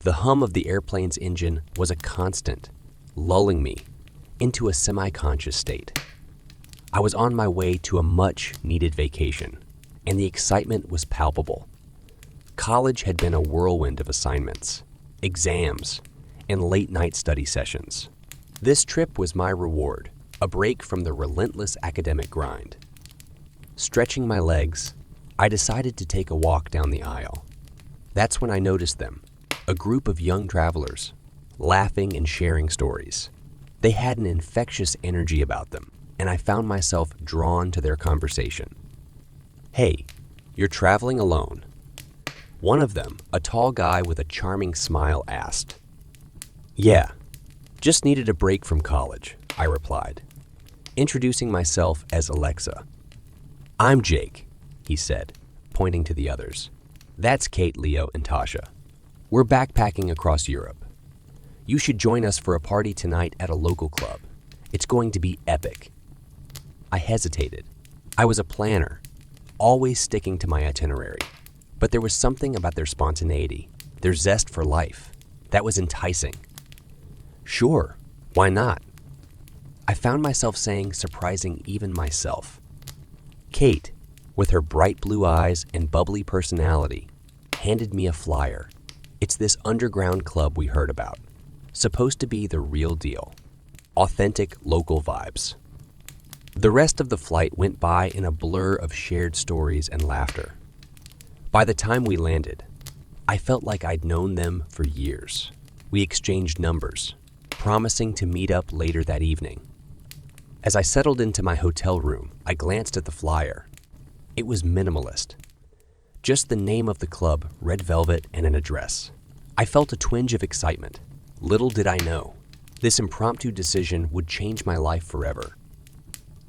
The hum of the airplane's engine was a constant, lulling me into a semi-conscious state. I was on my way to a much-needed vacation, and the excitement was palpable. College had been a whirlwind of assignments, exams, and late-night study sessions. This trip was my reward, a break from the relentless academic grind. Stretching my legs, I decided to take a walk down the aisle. That's when I noticed them, a group of young travelers, laughing and sharing stories. They had an infectious energy about them, and I found myself drawn to their conversation. "Hey, you're traveling alone?" One of them, a tall guy with a charming smile, asked. "Yeah, just needed a break from college," I replied, introducing myself as Alexa. "I'm Jake," he said, pointing to the others. "That's Kate, Leo, and Tasha. We're backpacking across Europe. You should join us for a party tonight at a local club. It's going to be epic." I hesitated. I was a planner, always sticking to my itinerary. But there was something about their spontaneity, their zest for life, that was enticing. "Sure, why not?" I found myself saying, surprising even myself. Kate, with her bright blue eyes and bubbly personality, handed me a flyer. It's this underground club we heard about, supposed to be the real deal, authentic local vibes. The rest of the flight went by in a blur of shared stories and laughter. By the time we landed, I felt like I'd known them for years. We exchanged numbers, promising to meet up later that evening. As I settled into my hotel room, I glanced at the flyer. It was minimalist. Just the name of the club, red velvet, and an address. I felt a twinge of excitement. Little did I know, this impromptu decision would change my life forever.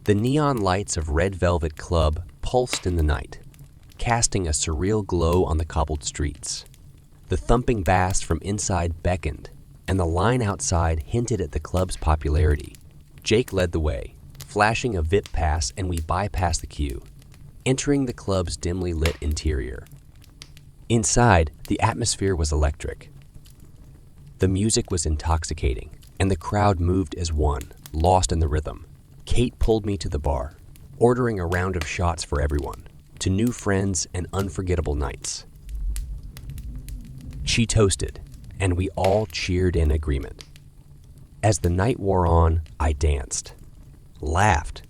The neon lights of Red Velvet Club pulsed in the night, casting a surreal glow on the cobbled streets. The thumping bass from inside beckoned, and the line outside hinted at the club's popularity. Jake led the way, flashing a VIP pass, and we bypassed the queue, entering the club's dimly lit interior. Inside, the atmosphere was electric. The music was intoxicating, and the crowd moved as one, lost in the rhythm. Kate pulled me to the bar, ordering a round of shots for everyone, to new friends and unforgettable nights. She toasted, and we all cheered in agreement. As the night wore on, I danced, laughed,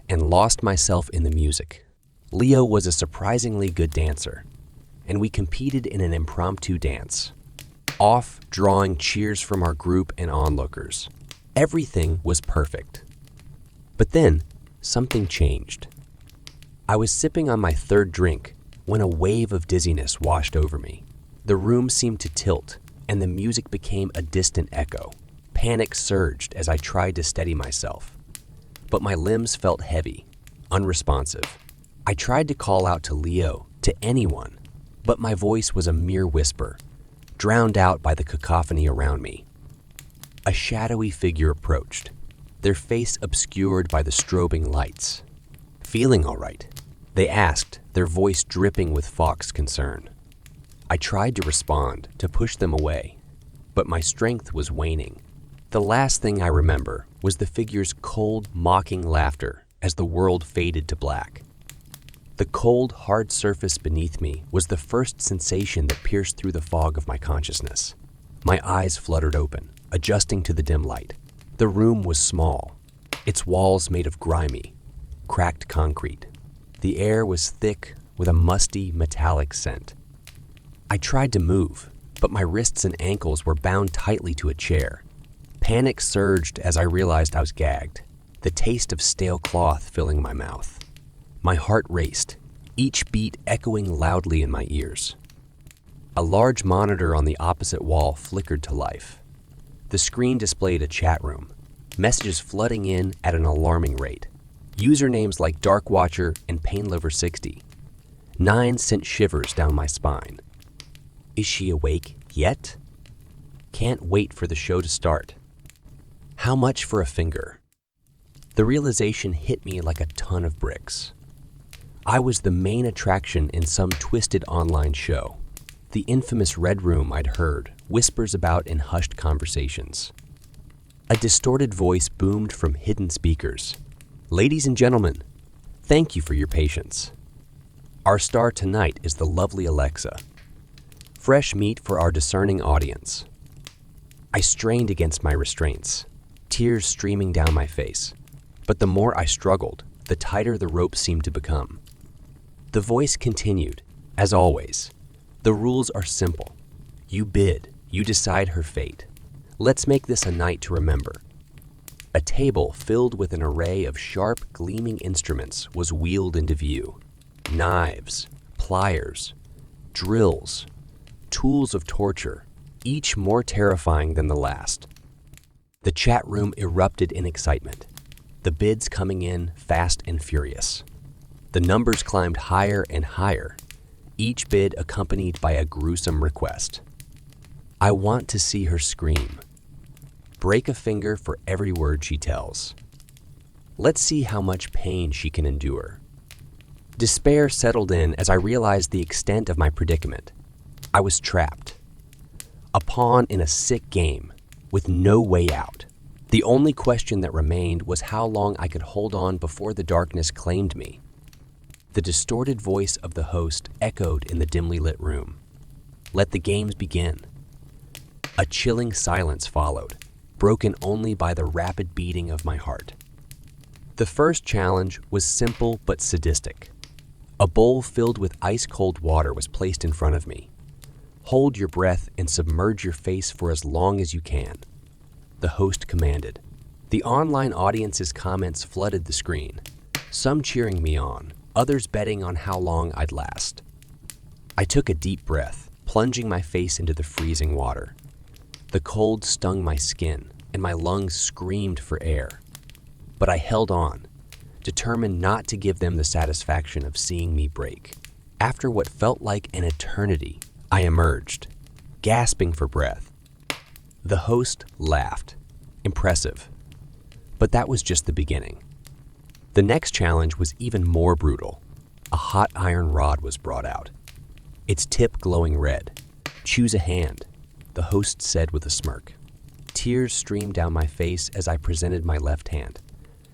and lost myself in the music. Leo was a surprisingly good dancer, and we competed in an impromptu dance, off drawing cheers from our group and onlookers. Everything was perfect. But then, something changed. I was sipping on my third drink when a wave of dizziness washed over me. The room seemed to tilt, and the music became a distant echo. Panic surged as I tried to steady myself, but my limbs felt heavy, unresponsive. I tried to call out to Leo, to anyone, but my voice was a mere whisper, drowned out by the cacophony around me. A shadowy figure approached, their face obscured by the strobing lights. "Feeling all right?" they asked, their voice dripping with Fox concern. I tried to respond, to push them away, but my strength was waning. The last thing I remember was the figure's cold, mocking laughter as the world faded to black. The cold, hard surface beneath me was the first sensation that pierced through the fog of my consciousness. My eyes fluttered open, adjusting to the dim light. The room was small, its walls made of grimy, cracked concrete. The air was thick with a musty, metallic scent. I tried to move, but my wrists and ankles were bound tightly to a chair. Panic surged as I realized I was gagged, the taste of stale cloth filling my mouth. My heart raced, each beat echoing loudly in my ears. A large monitor on the opposite wall flickered to life. The screen displayed a chat room, messages flooding in at an alarming rate. Usernames like Darkwatcher and Painlover60. 9 sent shivers down my spine. Is she awake yet? Can't wait for the show to start. How much for a finger? The realization hit me like a ton of bricks. I was the main attraction in some twisted online show. The infamous Red Room I'd heard whispers about in hushed conversations. A distorted voice boomed from hidden speakers. Ladies and gentlemen, thank you for your patience. Our star tonight is the lovely Alexa. Fresh meat for our discerning audience. I strained against my restraints, tears streaming down my face. But the more I struggled, the tighter the rope seemed to become. The voice continued, as always. The rules are simple. You bid, you decide her fate. Let's make this a night to remember. A table filled with an array of sharp, gleaming instruments was wheeled into view. Knives, pliers, drills, tools of torture, each more terrifying than the last. The chat room erupted in excitement, the bids coming in fast and furious. The numbers climbed higher and higher, each bid accompanied by a gruesome request. I want to see her scream. Break a finger for every word she tells. Let's see how much pain she can endure. Despair settled in as I realized the extent of my predicament. I was trapped. A pawn in a sick game, with no way out. The only question that remained was how long I could hold on before the darkness claimed me. The distorted voice of the host echoed in the dimly lit room. Let the games begin. A chilling silence followed, broken only by the rapid beating of my heart. The first challenge was simple but sadistic. A bowl filled with ice-cold water was placed in front of me. Hold your breath and submerge your face for as long as you can, the host commanded. The online audience's comments flooded the screen, some cheering me on, others betting on how long I'd last. I took a deep breath, plunging my face into the freezing water. The cold stung my skin, and my lungs screamed for air. But I held on, determined not to give them the satisfaction of seeing me break. After what felt like an eternity, I emerged, gasping for breath. The host laughed. Impressive. But that was just the beginning. The next challenge was even more brutal. A hot iron rod was brought out, its tip glowing red. Choose a hand, the host said with a smirk. Tears streamed down my face as I presented my left hand,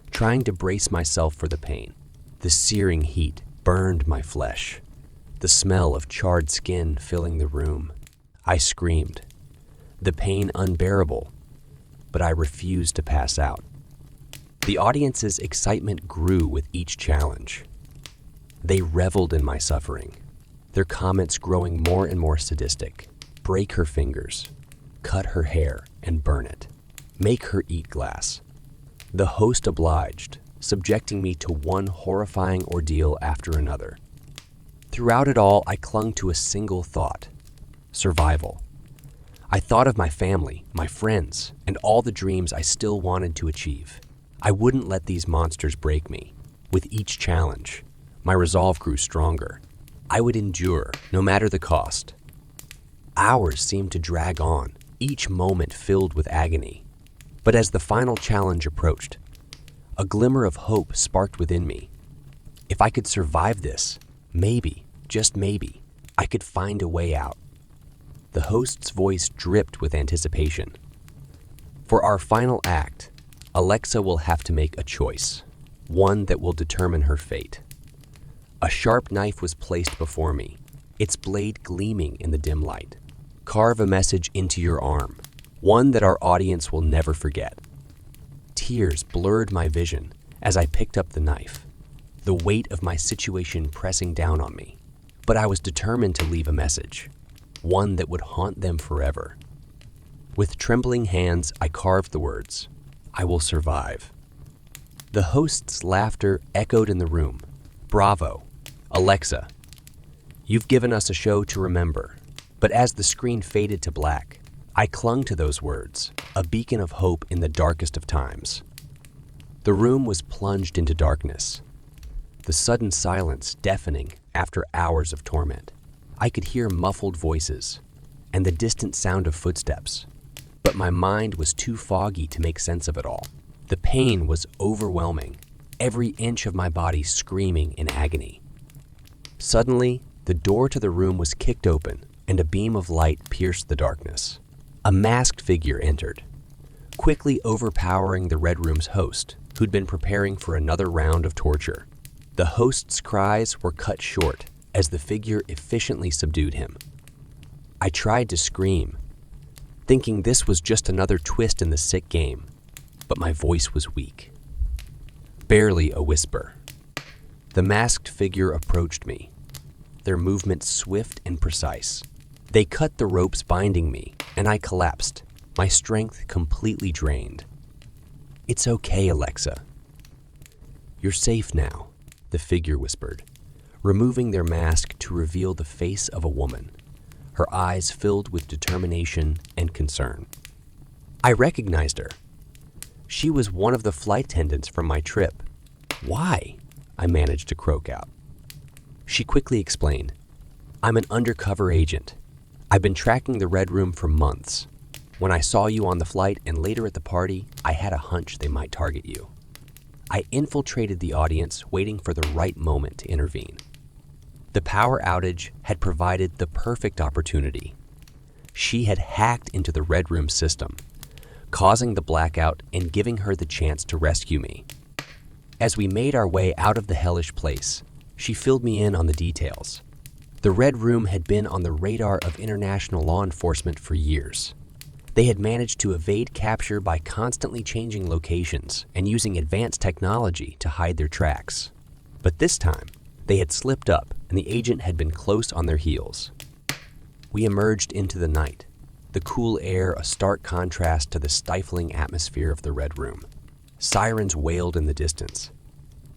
trying to brace myself for the pain. The searing heat burned my flesh, the smell of charred skin filling the room. I screamed, the pain unbearable, but I refused to pass out. The audience's excitement grew with each challenge. They reveled in my suffering, their comments growing more and more sadistic. Break her fingers, cut her hair and burn it. Make her eat glass. The host obliged, subjecting me to one horrifying ordeal after another. Throughout it all, I clung to a single thought: survival. I thought of my family, my friends, and all the dreams I still wanted to achieve. I wouldn't let these monsters break me. With each challenge, my resolve grew stronger. I would endure, no matter the cost. Hours seemed to drag on, each moment filled with agony. But as the final challenge approached, a glimmer of hope sparked within me. If I could survive this, maybe, just maybe, I could find a way out. The host's voice dripped with anticipation. For our final act, Alexa will have to make a choice, one that will determine her fate. A sharp knife was placed before me, its blade gleaming in the dim light. Carve a message into your arm, one that our audience will never forget. Tears blurred my vision as I picked up the knife, the weight of my situation pressing down on me. But I was determined to leave a message, one that would haunt them forever. With trembling hands, I carved the words, "I will survive." The host's laughter echoed in the room. Bravo, Alexa. You've given us a show to remember. But as the screen faded to black, I clung to those words, a beacon of hope in the darkest of times. The room was plunged into darkness, the sudden silence deafening after hours of torment. I could hear muffled voices and the distant sound of footsteps, but my mind was too foggy to make sense of it all. The pain was overwhelming, every inch of my body screaming in agony. Suddenly, the door to the room was kicked open, and a beam of light pierced the darkness. A masked figure entered, quickly overpowering the Red Room's host, who'd been preparing for another round of torture. The host's cries were cut short as the figure efficiently subdued him. I tried to scream, thinking this was just another twist in the sick game, but my voice was weak. Barely a whisper. The masked figure approached me, their movements swift and precise. They cut the ropes binding me, and I collapsed, my strength completely drained. "It's okay, Alexa. You're safe now," the figure whispered, removing their mask to reveal the face of a woman, her eyes filled with determination and concern. I recognized her. She was one of the flight attendants from my trip. "Why?" I managed to croak out. She quickly explained, "I'm an undercover agent. I've been tracking the Red Room for months. When I saw you on the flight and later at the party, I had a hunch they might target you. I infiltrated the audience, waiting for the right moment to intervene. The power outage had provided the perfect opportunity. She had hacked into the Red Room system, causing the blackout and giving her the chance to rescue me. As we made our way out of the hellish place, she filled me in on the details. The Red Room had been on the radar of international law enforcement for years. They had managed to evade capture by constantly changing locations and using advanced technology to hide their tracks. But this time, they had slipped up and the agent had been close on their heels. We emerged into the night, the cool air a stark contrast to the stifling atmosphere of the Red Room. Sirens wailed in the distance,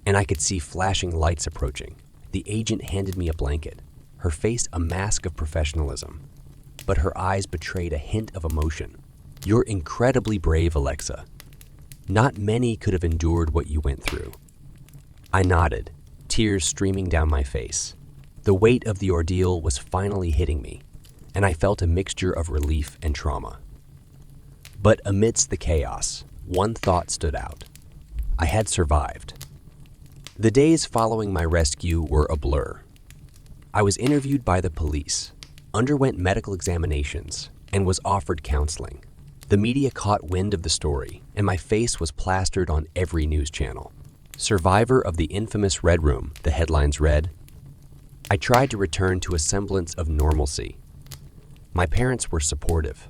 and I could see flashing lights approaching. The agent handed me a blanket, her face a mask of professionalism, but her eyes betrayed a hint of emotion. "You're incredibly brave, Alexa. Not many could have endured what you went through." I nodded, tears streaming down my face. The weight of the ordeal was finally hitting me, and I felt a mixture of relief and trauma. But amidst the chaos, one thought stood out. I had survived. The days following my rescue were a blur. I was interviewed by the police, underwent medical examinations, and was offered counseling. The media caught wind of the story, and my face was plastered on every news channel. "Survivor of the infamous Red Room," the headlines read. I tried to return to a semblance of normalcy. My parents were supportive,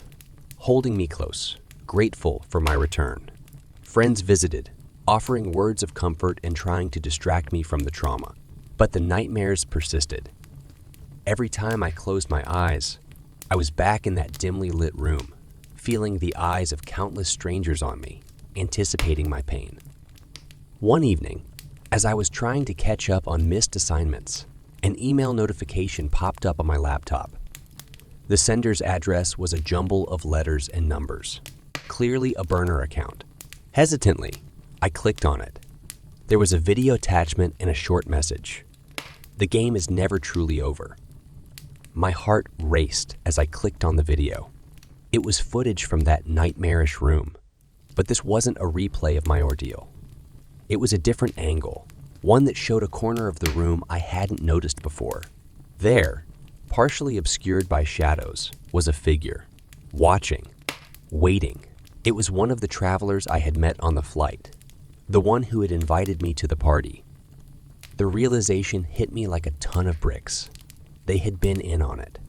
holding me close, grateful for my return. Friends visited, offering words of comfort and trying to distract me from the trauma. But the nightmares persisted. Every time I closed my eyes, I was back in that dimly lit room, feeling the eyes of countless strangers on me, anticipating my pain. One evening, as I was trying to catch up on missed assignments, an email notification popped up on my laptop. The sender's address was a jumble of letters and numbers, clearly a burner account. Hesitantly, I clicked on it. There was a video attachment and a short message. "The game is never truly over." My heart raced as I clicked on the video. It was footage from that nightmarish room, but this wasn't a replay of my ordeal. It was a different angle, one that showed a corner of the room I hadn't noticed before. There, partially obscured by shadows, was a figure, watching, waiting. It was one of the travelers I had met on the flight, the one who had invited me to the party. The realization hit me like a ton of bricks. They had been in on it.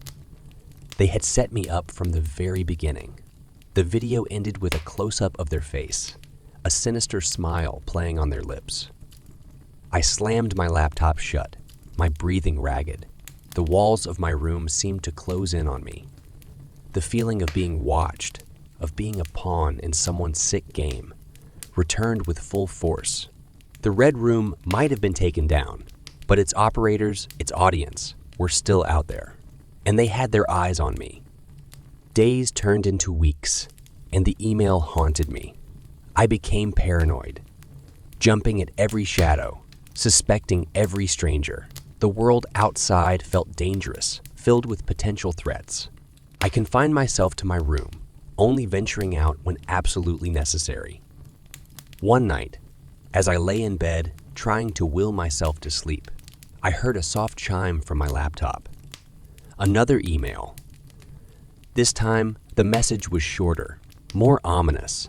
They had set me up from the very beginning. The video ended with a close-up of their face, a sinister smile playing on their lips. I slammed my laptop shut, my breathing ragged. The walls of my room seemed to close in on me. The feeling of being watched, of being a pawn in someone's sick game, returned with full force. The Red Room might have been taken down, but its operators, its audience, were still out there, and they had their eyes on me. Days turned into weeks, and the email haunted me. I became paranoid, jumping at every shadow, suspecting every stranger. The world outside felt dangerous, filled with potential threats. I confined myself to my room, only venturing out when absolutely necessary. One night, as I lay in bed, trying to will myself to sleep, I heard a soft chime from my laptop. Another email. This time, The message was shorter, more ominous,